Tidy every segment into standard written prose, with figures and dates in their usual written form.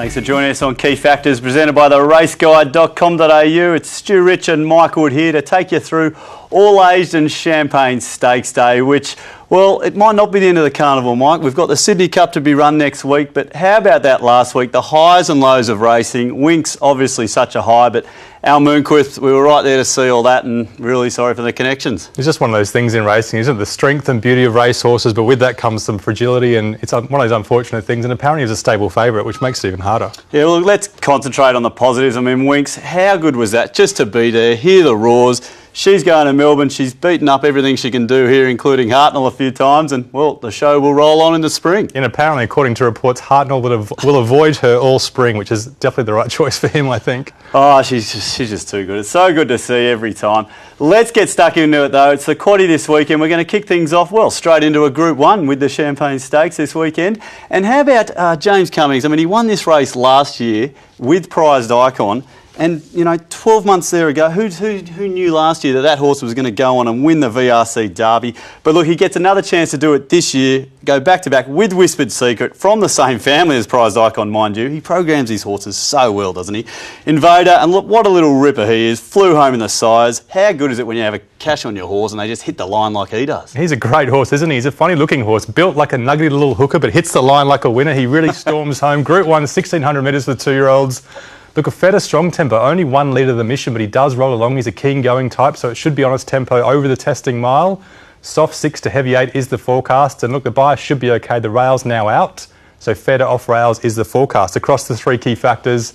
Thanks for joining us on Key Factors, presented by the raceguide.com.au. It's Stu, Rich and Mike Wood here to take you through all-aged and Champagne Stakes Day, which, well, it might not be the end of the carnival, Mike. We've got the Sydney Cup to be run next week, but how about that last week? The highs and lows of racing. Winks, obviously such a high, but our Moonquist, we were right there to see all that, and really sorry for the connections. It's just one of those things in racing, isn't it? The strength and beauty of racehorses, but with that comes some fragility, and it's one of those unfortunate things, and apparently he's a stable favourite, which makes it even harder. Yeah, well, let's concentrate on the positives. I mean, Winks, how good was that? Just to be there, hear the roars. She's going to Melbourne. She's beaten up everything she can do here, including Hartnell a few times, and, well, the show will roll on in the spring. And apparently, according to reports, Hartnell will avoid her all spring, which is definitely the right choice for him, I think. Oh, she's just too good. It's so good to see every time. Let's get stuck into it, though. It's the Quaddie this weekend. We're going to kick things off, well, straight into a Group 1 with the Champagne Stakes this weekend. And how about James Cummings? I mean, he won this race last year with Prized Icon. And, you know, 12 months there ago, who knew last year that horse was going to go on and win the VRC Derby? But look, he gets another chance to do it this year, go back-to-back with Whispered Secret, from the same family as Prized Icon, mind you. He programs his horses so well, doesn't he? Invader, and look, what a little ripper he is, flew home in the size. How good is it when you have a cash on your horse and they just hit the line like he does? He's a great horse, isn't he? He's a funny-looking horse, built like a nuggety little hooker, but hits the line like a winner. He really storms home. Group 1, 1,600 metres for 2-year-olds. Look, a fed a strong tempo, only 1 litre of the mission, but he does roll along. He's a keen going type, so it should be on its tempo over the testing mile. Soft 6 to heavy 8 is the forecast. And look, the bias should be okay. The rail's now out, so fed off rails is the forecast. Across the 3 key factors,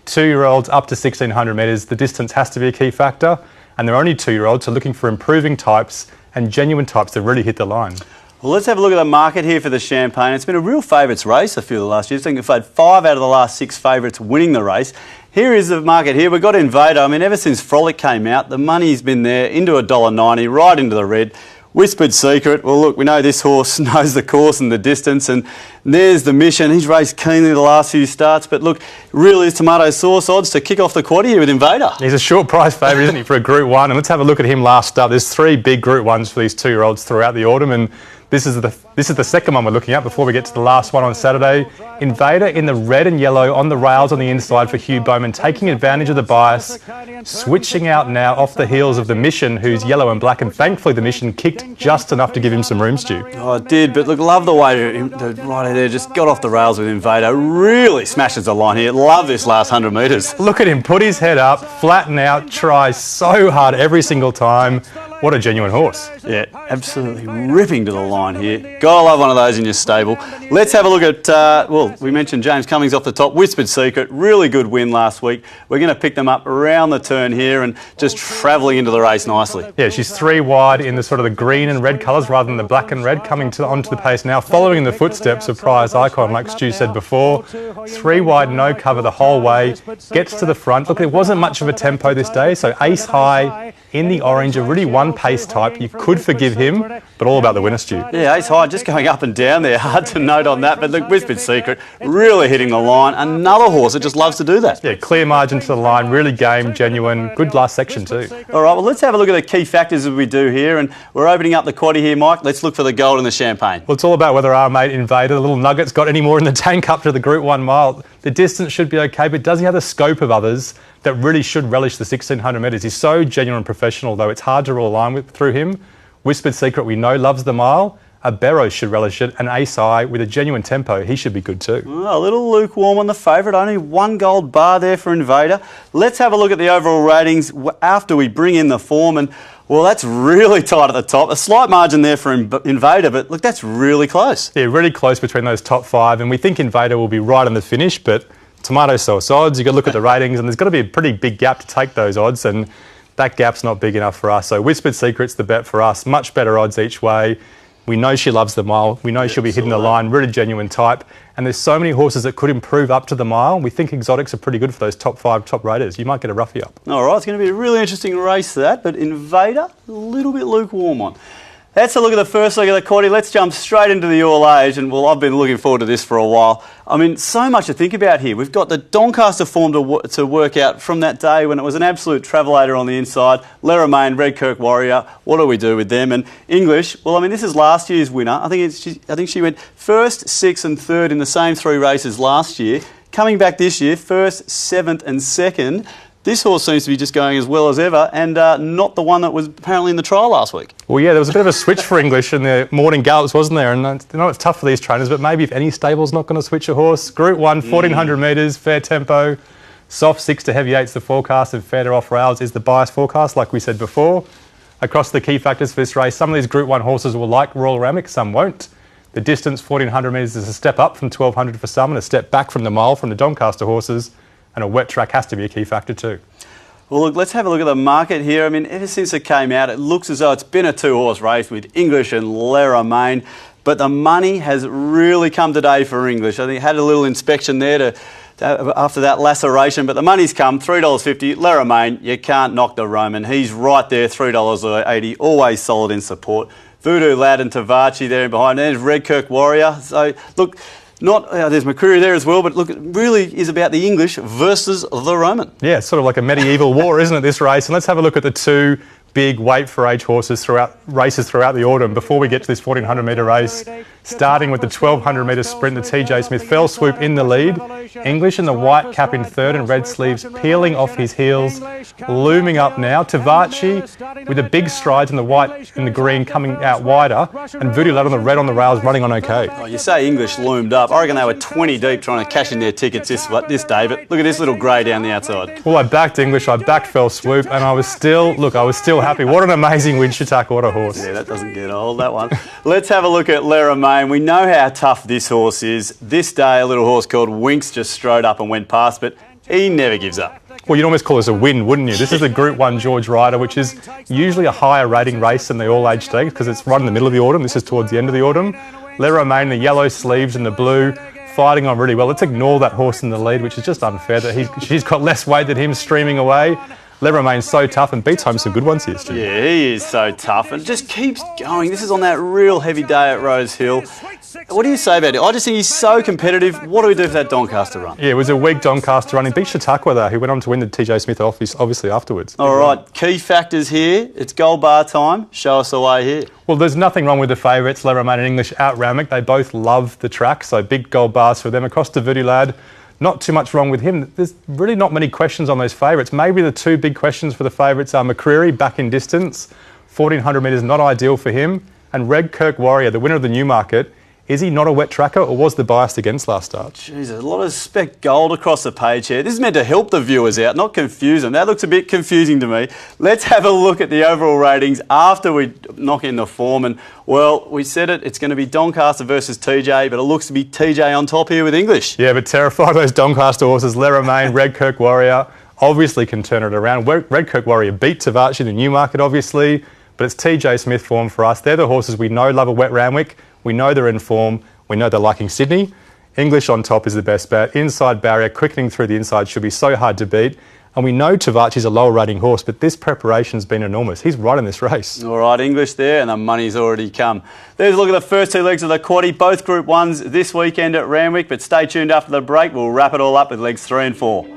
2-year-olds up to 1,600 metres, the distance has to be a key factor. And they're only 2-year-olds, so looking for improving types and genuine types that really hit the line. Well, let's have a look at the market here for the Champagne. It's been a real favourites race, I feel, the last year. I think we've had 5 out of the last 6 favourites winning the race. Here is the market here. We've got Invader. I mean, ever since Frolic came out, the money's been there into $1.90, right into the red. Whispered Secret. Well, look, we know this horse knows the course and the distance, and there's the mission. He's raced keenly the last few starts, but look, really is tomato sauce odds to kick off the Quaddie here with Invader. He's a short price favourite, isn't he, for a Group 1? And let's have a look at him last start. There's 3 big Group 1s for these 2-year-olds throughout the autumn, and this is the second one we're looking at before we get to the last one on Saturday. Invader in the red and yellow on the rails on the inside for Hugh Bowman, taking advantage of the bias, switching out now off the heels of the Mission, who's yellow and black, and thankfully the Mission kicked just enough to give him some room, Stu. Oh, it did, but look, love the way the rider there just got off the rails with Invader. Really smashes the line here. Love this last 100 metres. Look at him, put his head up, flatten out, try so hard every single time. What a genuine horse. Yeah, absolutely ripping to the line here. Gotta love one of those in your stable. Let's have a look at, well, we mentioned James Cummings off the top. Whispered Secret, really good win last week. We're going to pick them up around the turn here and just travelling into the race nicely. Yeah, she's 3 wide in the sort of the green and red colours rather than the black and red, coming onto the pace now, following in the footsteps of Prized Icon, like Stu said before. 3 wide, no cover the whole way, gets to the front. Look, it wasn't much of a tempo this day, so ace high in the orange, a really one-pace type. You could forgive him, but all about the winner, Stu. Yeah, ace high, just going up and down there. Hard to note on that, but look, Whispered Secret really hitting the line. Another horse that just loves to do that. Yeah, clear margin to the line, really game, genuine. Good last section too. All right, well, let's have a look at the key factors as we do here, and we're opening up the Quaddie here, Mike. Let's look for the gold and the Champagne. Well, it's all about whether our mate Invader, the little nuggets, got any more in the tank up to the Group 1 mile. The distance should be okay, but does he have the scope of others that really should relish the 1,600 metres? He's so genuine and professional, though it's hard to roll a line through him. Whispered Secret, we know, loves the mile. A Barrows should relish it. An Ace High with a genuine tempo, he should be good too. Oh, a little lukewarm on the favourite. Only 1 gold bar there for Invader. Let's have a look at the overall ratings after we bring in the form. And, well, that's really tight at the top. A slight margin there for Invader, but look, that's really close. Yeah, really close between those top 5. And we think Invader will be right on the finish, but tomato sauce odds, you've got to look at the ratings, and there's got to be a pretty big gap to take those odds, and that gap's not big enough for us. So Whispered Secret's the bet for us. Much better odds each way. We know she loves the mile. We know she'll be hitting the line. Really genuine type. And there's so many horses that could improve up to the mile. We think exotics are pretty good for those top 5 top raters. You might get a roughie up. All right, it's going to be a really interesting race that, but Invader, a little bit lukewarm on. That's a look at the first leg of the Quaddie. Let's jump straight into the all-age, and, well, I've been looking forward to this for a while. I mean, so much to think about here. We've got the Doncaster form to work out from that day when it was an absolute travelator on the inside. Leramain, Redkirk Warrior, what do we do with them? And English, well, I mean, this is last year's winner. I think she went first, 6th and 3rd in the same 3 races last year. coming back this year, first, 7th and 2nd. This horse seems to be just going as well as ever, and not the one that was apparently in the trial last week. Well, yeah, there was a bit of a switch for English in the morning gallops, wasn't there? And I know it's tough for these trainers, but maybe if any stable's not going to switch a horse. Group 1, 1,400 metres, fair tempo. Soft 6 to heavy 8's the forecast, and fair to off rails is the bias forecast, like we said before. Across the key factors for this race, some of these Group 1 horses will like Royal Randwick, some won't. The distance, 1,400 metres, is a step up from 1,200 for some and a step back from the mile from the Doncaster horses. And a wet track has to be a key factor too. Well, look, let's have a look at the market here. I mean, ever since it came out, it looks as though it's been a two-horse race with English and Leramane, but the money has really come today for English. I think it had a little inspection there after that laceration, but the money's come, $3.50. Leramane, you can't knock the Roman. He's right there, $3.80, always solid in support. Voodoo Lad and Tavachi there behind. There's Redkirk Warrior. So, look, there's McCreary there as well, but look, it really is about the English versus the Roman. Yeah, it's sort of like a medieval war, isn't it, this race? And let's have a look at the two big weight for age horses throughout the autumn before we get to this 1,400 metre race. Starting with the 1,200 metre sprint, the TJ Smith fell swoop in the lead. English in the white cap in third and red sleeves peeling off his heels. Looming up now, Tavachi with the big strides in the white and the green coming out wider, and Voodoo Lad on the red on the rails running on okay. Oh, you say English loomed up. I reckon they were 20 deep trying to cash in their tickets this day, but look at this little grey down the outside. Well, I backed English, I backed Fell Swoop, and I was still happy. What an amazing Winshatak, what a horse. Yeah, that doesn't get old, that one. Let's have a look at Leramane. We know how tough this horse is. This day, a little horse called Winks just strode up and went past, but he never gives up. Well, you'd almost call this a win, wouldn't you? This is the Group 1 George Rider, which is usually a higher rating race than the all-age stakes because it's run in the middle of the autumn. This is towards the end of the autumn. Leramane, the yellow sleeves and the blue, fighting on really well. Let's ignore that horse in the lead, which is just unfair that she's got less weight than him streaming away. Leramane so tough and beats home some good ones here, Stu. Yeah, he is so tough and just keeps going. This is on that real heavy day at Rose Hill. What do you say about it? I just think he's so competitive. What do we do for that Doncaster run? Yeah, it was a weak Doncaster run. He beat Chautauqua though, who went on to win the TJ Smith obviously afterwards. All right, key factors here. It's gold bar time. Show us the way here. Well, there's nothing wrong with the favourites, Leramane and English out Randwick. They both love the track, so big gold bars for them. Across to Voodoo Lad. Not too much wrong with him. There's really not many questions on those favourites. Maybe the two big questions for the favourites are McCreary, back in distance. 1,400 metres, not ideal for him. And Redkirk Warrior, the winner of the Newmarket. Is he not a wet tracker or was the biased against last start? Jeez, a lot of spec gold across the page here. This is meant to help the viewers out, not confuse them. That looks a bit confusing to me. Let's have a look at the overall ratings after we knock in the form. And, well, we said it's going to be Doncaster versus TJ, but it looks to be TJ on top here with English. Yeah, but terrified of those Doncaster horses. Leramane, Redkirk Warrior obviously can turn it around. Redkirk Warrior beat Tavachi in the Newmarket, obviously, but it's TJ Smith form for us. They're the horses we know love a wet Randwick. We know they're in form. We know they're liking Sydney. English on top is the best bet. Inside barrier, quickening through the inside should be so hard to beat. And we know Tavachi's a lower rating horse, but this preparation's been enormous. He's right in this race. All right, English there, and the money's already come. There's a look at the first two legs of the Quaddie, both Group 1s this weekend at Randwick, but stay tuned after the break. We'll wrap it all up with legs 3 and 4.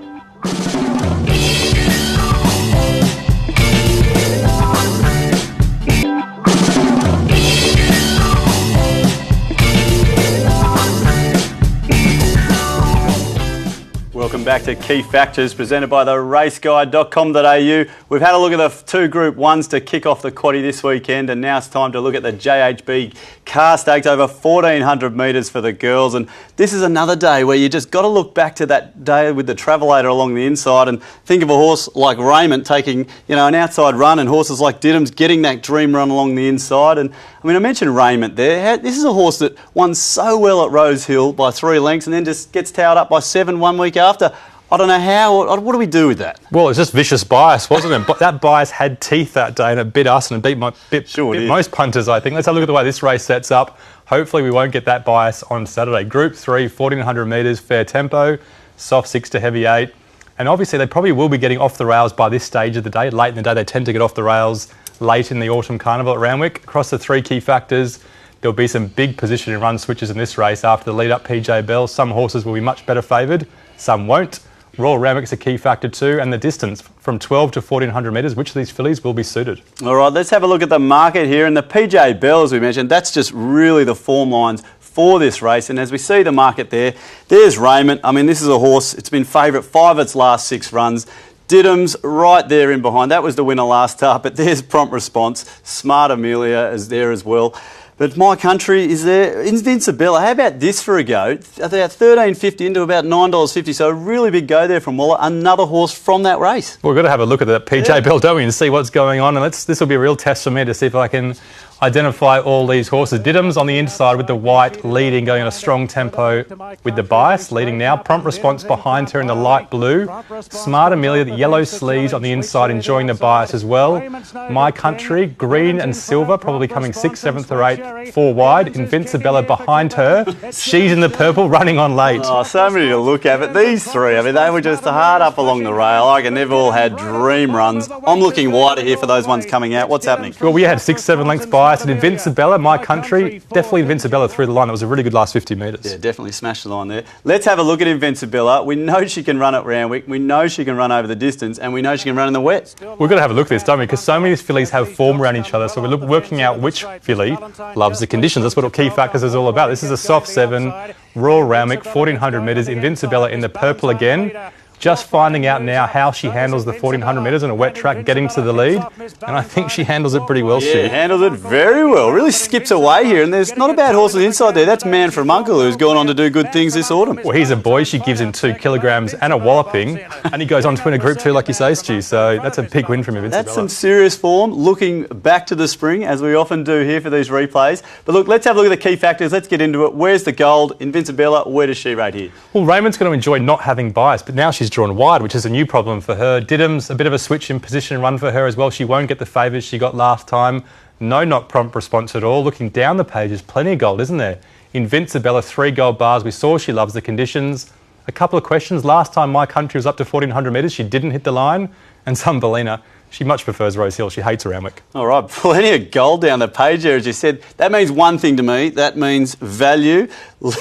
Welcome back to Key Factors, presented by the raceguide.com.au. We've had a look at the two Group 1s to kick off the Quaddie this weekend, and now it's time to look at the JHB Car Stakes over 1,400 metres for the girls. And this is another day where you just got to look back to that day with the Travelator along the inside and think of a horse like Raymond taking, an outside run, and horses like Diddham's getting that dream run along the inside. And I mentioned Raymond there. This is a horse that won so well at Rose Hill by 3 lengths and then just gets towed up by 7 1 week after. I don't know how. What do we do with that? Well, it's just vicious bias, wasn't it? But that bias had teeth that day and it bit us and it bit most punters, I think. Let's have a look at the way this race sets up. Hopefully we won't get that bias on Saturday. Group 3, 1,400 metres, fair tempo, soft 6 to heavy 8. And obviously they probably will be getting off the rails by this stage of the day. Late in the day they tend to get off the rails late in the autumn carnival at Randwick. Across the 3 key factors, there'll be some big position and run switches in this race after the lead-up PJ Bell. Some horses will be much better favoured, some won't. Royal Randwick's a key factor too, and the distance from 12 to 1,400 metres, which of these fillies will be suited? All right, let's have a look at the market here. And the PJ Bell, as we mentioned, that's just really the form lines for this race. And as we see the market there's Raymond. I mean, this is a horse, it's been favourite 5 of its last 6 runs. Didham's right there in behind. That was the winner last start, but there's Prompt Response. Smart Amelia is there as well. But My Country is there. Invincibella, how about this for a go? About $13.50 into about $9.50, so a really big go there from Waller. Another horse from that race. Well, we've got to have a look at that PJ Bell, don't we, and see what's going on. And this will be a real test for me to see if I can identify all these horses. Didham's on the inside with the white leading, going on a strong tempo with the bias, leading now. Prompt Response behind her in the light blue. Smart Amelia, the yellow sleeves on the inside, enjoying the bias as well. My Country, green and silver, probably coming 6th, 7th or 8th, 4 wide. Invincibella behind her. She's in the purple, running on late. Oh, so many to look at, but these 3, I mean, they were just hard up along the rail. I reckon they've all had dream runs. I'm looking wider here for those ones coming out. What's happening? Well, we had 6, 7 lengths bias. And Invincibella, My Country, definitely Invincibella through the line. It was a really good last 50 metres. Yeah, definitely smashed the line there. Let's have a look at Invincibella. We know she can run at Randwick. We know she can run over the distance, and we know she can run in the wet. We've got to have a look at this, don't we? Because so many fillies have form around each other. So we're working out which filly loves the conditions. That's what key factors is all about. This is a soft 7, Royal Randwick, 1400 metres. Invincibella in the purple again. Just finding out now how she handles the 1400 metres on a wet track, getting to the lead. And I think she handles it pretty well, Stu. Yeah, handles it very well. Really skips away here. And there's not a bad horse on the inside there. That's Man from Uncle, who's gone on to do good things this autumn. Well, he's a boy. She gives him 2 kilograms and a walloping. And he goes on to win a Group 2, like you say, Stu. So that's a big win from him. That's some serious form, looking back to the spring, as we often do here for these replays. But look, let's have a look at the key factors. Let's get into it. Where's the gold? Invincibella, where does she rate here? Well, Raymond's going to enjoy not having bias, but now she's drawn wide, which is a new problem for her. Didham's a bit of a switch in position run for her as well. She won't get the favours she got last time. No not Prompt Response at all. Looking down the pages, plenty of gold, isn't there? Invincibella, 3 gold bars. We saw she loves the conditions. A couple of questions. Last time My Country was up to 1400 metres, she didn't hit the line. And Thumbelina, she much prefers Rose Hill. She hates Randwick. All right, plenty of gold down the page there, as you said. That means one thing to me. That means value.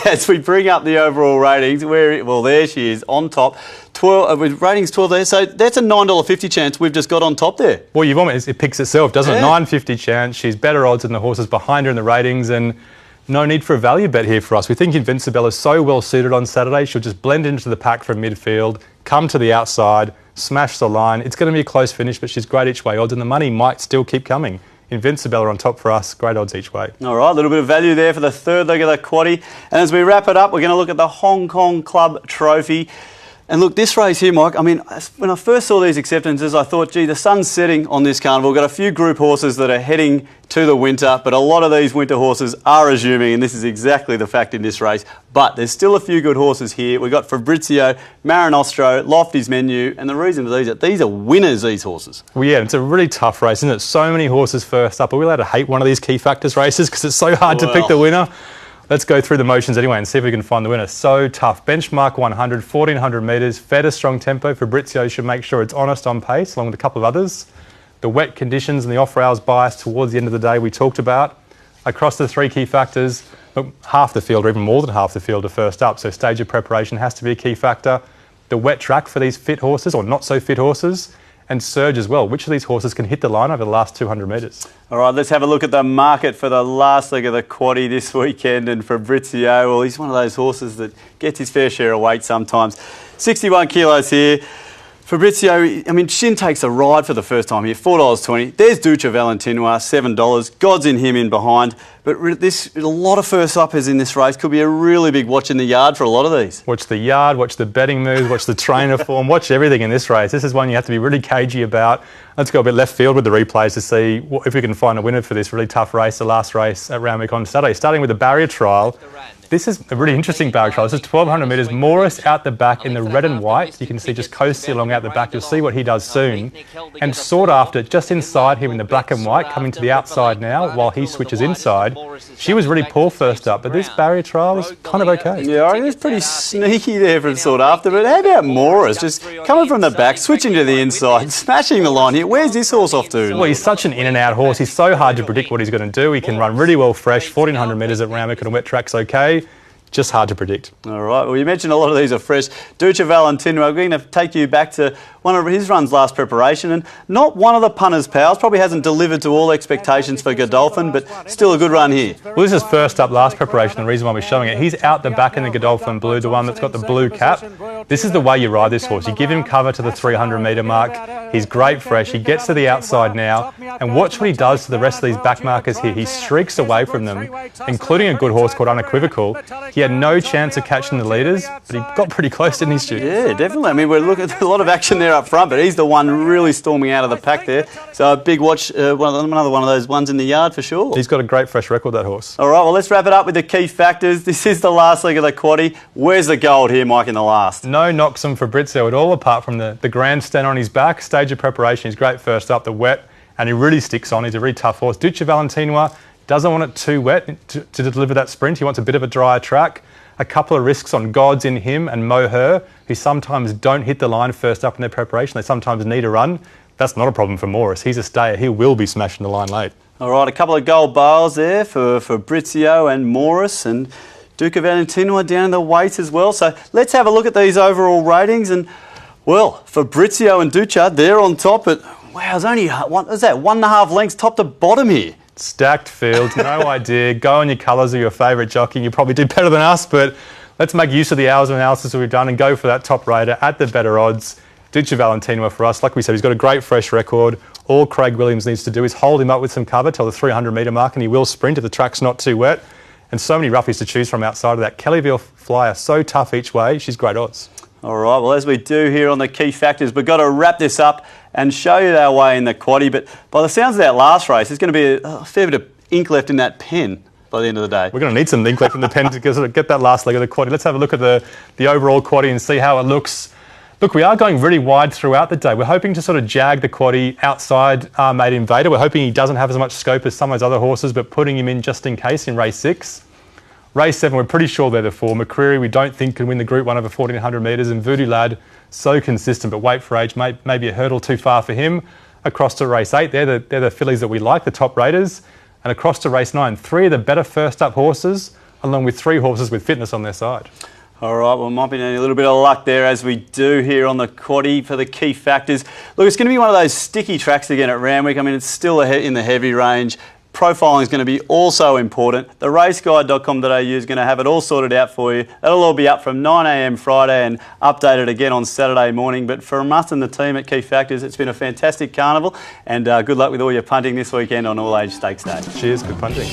As we bring up the overall ratings, well, there she is on top. 12 with ratings 12 there. So that's a $9.50 chance we've just got on top there. Well, you've almost, it picks itself, doesn't it? $9.50 chance. She's better odds than the horses behind her in the ratings, and no need for a value bet here for us. We think Invincibella is so well suited on Saturday. She'll just blend into the pack from midfield, come to the outside, smash the line. It's going to be a close finish, but she's great each way odds, and the money might still keep coming. Invincibella on top for us, great odds each way. All right, a little bit of value there for the third leg of the quaddie. And as we wrap it up, we're going to look at the Hong Kong Club Trophy. And look, this race here, Mike, I mean, when I first saw these acceptances, I thought, gee, the sun's setting on this carnival. We've got a few group horses that are heading to the winter, but a lot of these winter horses are resuming, and this is exactly the fact in this race. But there's still a few good horses here. We've got Fabrizio, Marinostro, Lofty's Menu, and the reason for these are winners, these horses. Well, yeah, it's a really tough race, isn't it? So many horses first up. Are we allowed to hate one of these key factors races because it's so hard to pick the winner? Let's go through the motions anyway and see if we can find the winner. So tough. Benchmark 100, 1400 metres, fed a strong tempo. Fabrizio should make sure it's honest on pace, along with a couple of others. The wet conditions and the off-rails bias towards the end of the day we talked about. Across the 3 key factors, half the field or even more than half the field are first up, so stage of preparation has to be a key factor. The wet track for these fit horses or not so fit horses, and surge as well. Which of these horses can hit the line over the last 200 metres? All right, let's have a look at the market for the last leg of the quaddie this weekend. And Fabrizio, well, he's one of those horses that gets his fair share of weight sometimes. 61 kilos here. Fabrizio, I mean, Shin takes a ride for the first time here, $4.20. There's Duce Valentinua, $7. God's in him in behind. But a lot of first uppers in this race. Could be a really big watch in the yard for a lot of these. Watch the yard, watch the betting moves, watch the trainer form, watch everything in this race. This is one you have to be really cagey about. Let's go a bit left field with the replays to see if we can find a winner for this really tough race, the last race at Randwick on Saturday. Starting with the barrier trial. This is a really interesting barrier trial. This is 1200 metres. Morris out the back in the red and white. You can see just coasting along out the back. You'll see what he does soon. And sought after, just inside him in the black and white, coming to the outside now while he switches inside. She was really poor first up, but this barrier trial is kind of okay. Yeah, I think it's pretty sneaky there from sought after. But how about Morris? Just coming from the back, switching to the inside, smashing the line here. Where's this horse off to? Well, he's such an in and out horse. He's so hard to predict what he's going to do. He can run really well fresh. 1400 metres at Randwick on a wet track's okay. Just hard to predict. All right. Well, you mentioned a lot of these are fresh. Duce Valentino, we're going to take you back to one of his runs last preparation, and not one of the punter's pals. Probably hasn't delivered to all expectations for Godolphin, but still a good run here. Well, this is first up last preparation, the reason why we're showing it. He's out the back in the Godolphin Blue, the one that's got the blue cap. This is the way you ride this horse. You give him cover to the 300 metre mark. He's great fresh. He gets to the outside now, and watch what he does to the rest of these back markers here. He streaks away from them, including a good horse called Unequivocal. He had no chance of catching the leaders, but he got pretty close, didn't he, Stu? Yeah, definitely. I mean, we're looking at a lot of action there up front, but he's the one really storming out of the pack there. So a big watch, another one of those ones in the yard for sure. He's got a great fresh record, that horse. All right, well, let's wrap it up with the key factors. This is the last leg of the Quaddie. Where's the gold here, Mike, in the last? No knocks on Fabrizio at all, apart from the grandstand on his back. Stage of preparation, he's great first up, the wet, and he really sticks on. He's a really tough horse. Duce Valentinua doesn't want it too wet to deliver that sprint. He wants a bit of a drier track. A couple of risks on Gods in him and Moher, who sometimes don't hit the line first up in their preparation. They sometimes need a run. That's not a problem for Morris. He's a stayer. He will be smashing the line late. All right, a couple of gold bales there for Fabrizio and Morris, and Duke of Valentinua down in the weights as well. So let's have a look at these overall ratings. And, well, Fabrizio and Duce, they're on top at, wow, it's only, what is that, 1.5 lengths top to bottom here. Stacked field, no idea. Go on your colours of your favourite jockey. You probably do better than us, but let's make use of the hours of analysis that we've done and go for that top raider at the better odds. Duce Valentinua for us. Like we said, he's got a great fresh record. All Craig Williams needs to do is hold him up with some cover till the 300 metre mark, and he will sprint if the track's not too wet. And so many roughies to choose from outside of that. Kellyville Flyer, so tough each way. She's great odds. All right, well, as we do here on the key factors, we've got to wrap this up and show you our way in the Quaddie. But by the sounds of that last race, there's going to be a fair bit of ink left in that pen by the end of the day. We're going to need some ink left in the pen to get that last leg of the Quaddie. Let's have a look at the overall Quaddie and see how it looks. Look, we are going really wide throughout the day. We're hoping to sort of jag the Quaddie outside our mate Invader. We're hoping he doesn't have as much scope as some of those other horses, but putting him in just in case in race 6. Race 7, we're pretty sure they're the 4. McCreary, we don't think can win the Group 1 over 1,400 metres. And Voodoo Lad, so consistent, but weight for age, maybe a hurdle too far for him. Across to race 8, they're the fillies that we like, the top raters. And across to race 9, 3 of the better first up horses, along with 3 horses with fitness on their side. All right, well, might be needing a little bit of luck there as we do here on the Quaddie for the key factors. Look, it's going to be one of those sticky tracks again at Randwick. I mean, it's still in the heavy range. Profiling is going to be also important. The raceguide.com.au is going to have it all sorted out for you. That'll all be up from 9 a.m. Friday and updated again on Saturday morning. But from us and the team at Key Factors, it's been a fantastic carnival, and good luck with all your punting this weekend on All Age Stakes Day. Cheers, good punting.